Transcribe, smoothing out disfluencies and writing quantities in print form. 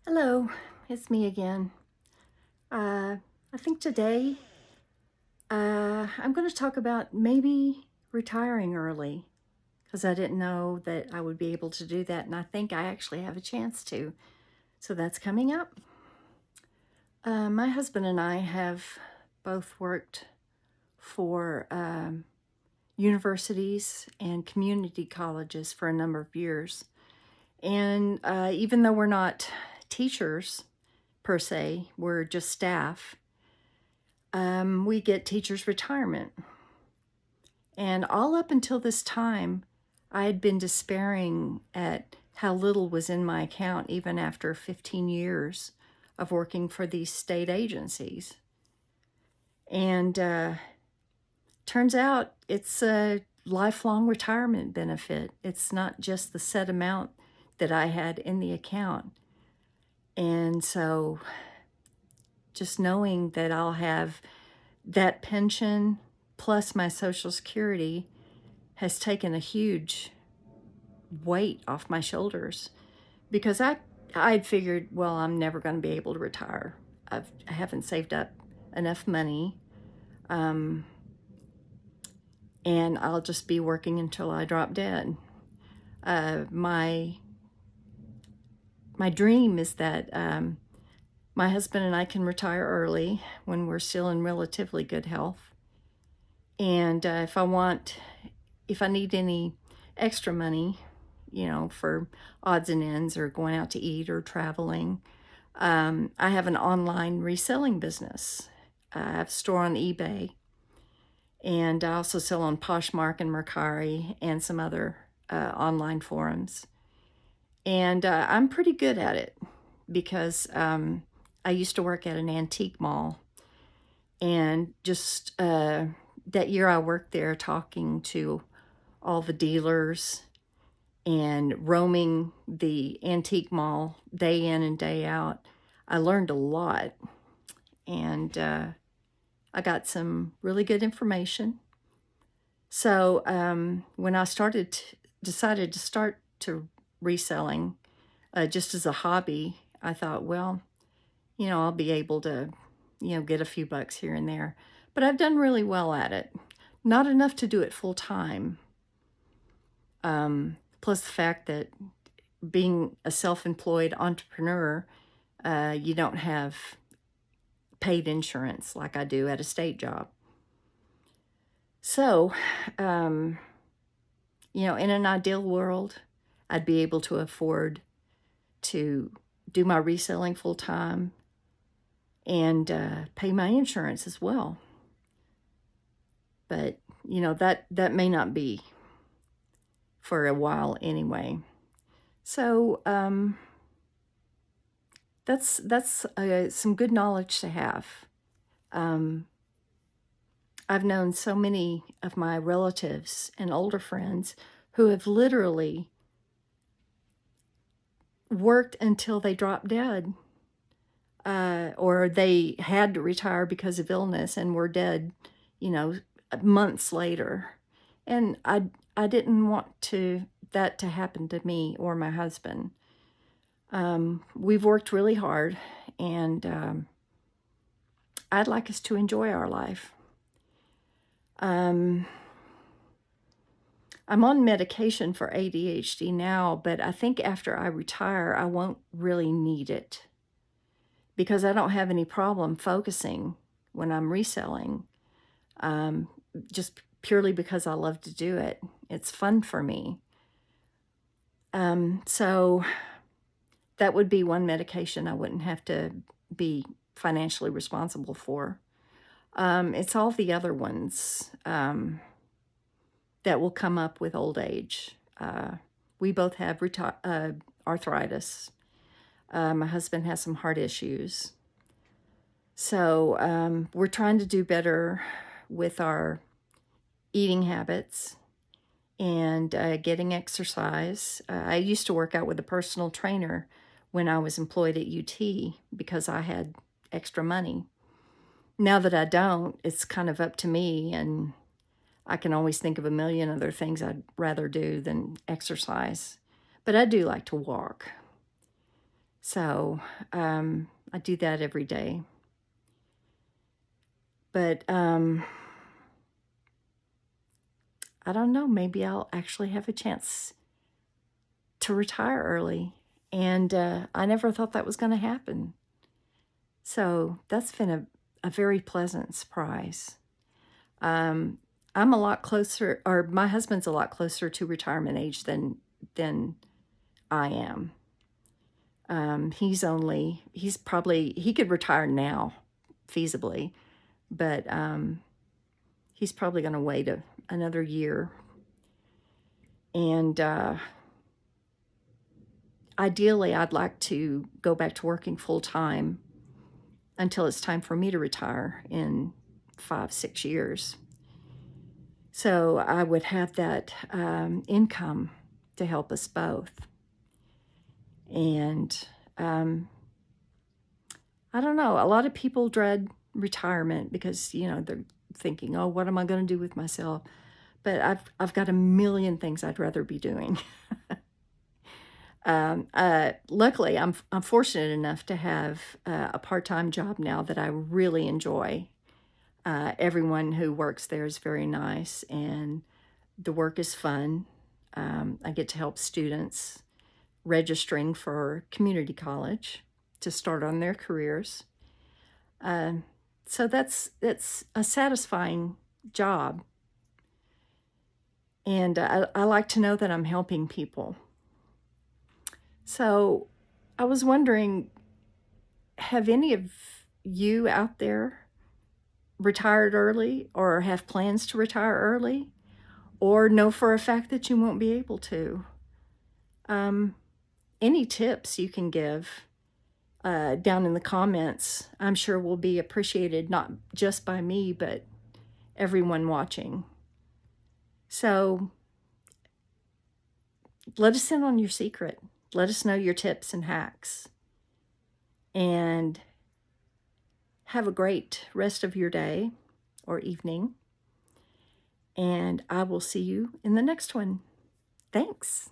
Hello, it's me again. I think today I'm going to talk about maybe retiring early because I didn't know that I would be able to do that, and I think I actually have a chance to. So that's coming up. My husband and I have both worked for universities and community colleges for a number of years. And even though we're not teachers per se, we're just staff. We get teachers' retirement. And all up until this time, I had been despairing at how little was in my account, even after 15 years of working for these state agencies. And turns out it's a lifelong retirement benefit. It's not just the set amount that I had in the account. And so just knowing that I'll have that pension plus my Social Security has taken a huge weight off my shoulders because I'd figured, well, I'm never going to be able to retire. I haven't saved up enough money, and I'll just be working until I drop dead. My dream is that my husband and I can retire early when we're still in relatively good health. And if I need any extra money, for odds and ends or going out to eat or traveling, I have an online reselling business. I have a store on eBay, and I also sell on Poshmark and Mercari and some other online forums. And I'm pretty good at it because I used to work at an antique mall, and just that year I worked there talking to all the dealers and roaming the antique mall day in and day out, I learned a lot. And I got some really good information. So when I decided to start to reselling just as a hobby, I thought, well, I'll be able to, get a few bucks here and there. But I've done really well at it. Not enough to do it full time. Plus the fact that being a self-employed entrepreneur, you don't have paid insurance like I do at a state job. So, in an ideal world, I'd be able to afford to do my reselling full time and pay my insurance as well. But, that may not be for a while anyway. So that's some good knowledge to have. I've known so many of my relatives and older friends who have literally worked until they dropped dead, or they had to retire because of illness and were dead, months later. And I didn't want that to happen to me or my husband. We've worked really hard, and I'd like us to enjoy our life. I'm on medication for ADHD now, but I think after I retire, I won't really need it because I don't have any problem focusing when I'm reselling, just purely because I love to do it. It's fun for me. So that would be one medication I wouldn't have to be financially responsible for. It's all the other ones that will come up with old age. We both have arthritis. My husband has some heart issues. So we're trying to do better with our eating habits and getting exercise. I used to work out with a personal trainer when I was employed at UT because I had extra money. Now that I don't, it's kind of up to me, and I can always think of a million other things I'd rather do than exercise. But I do like to walk. So I do that every day. But I don't know, maybe I'll actually have a chance to retire early. And I never thought that was going to happen. So that's been a very pleasant surprise. I'm a lot closer, or my husband's a lot closer to retirement age than I am. He could retire now, feasibly, but he's probably going to wait another year. And ideally, I'd like to go back to working full time until it's time for me to retire in 5-6 years. So I would have that income to help us both. And I don't know, a lot of people dread retirement because, they're thinking, oh, what am I going to do with myself? But I've got a million things I'd rather be doing. Luckily, I'm fortunate enough to have a part-time job now that I really enjoy. Everyone who works there is very nice, and the work is fun. I get to help students registering for community college to start on their careers. So that's a satisfying job. And I like to know that I'm helping people. So I was wondering, have any of you out there retired early or have plans to retire early or know for a fact that you won't be able to? Any tips you can give down in the comments, I'm sure will be appreciated, not just by me, but everyone watching. So let us in on your secret. Let us know your tips and hacks. And have a great rest of your day or evening. And I will see you in the next one. Thanks.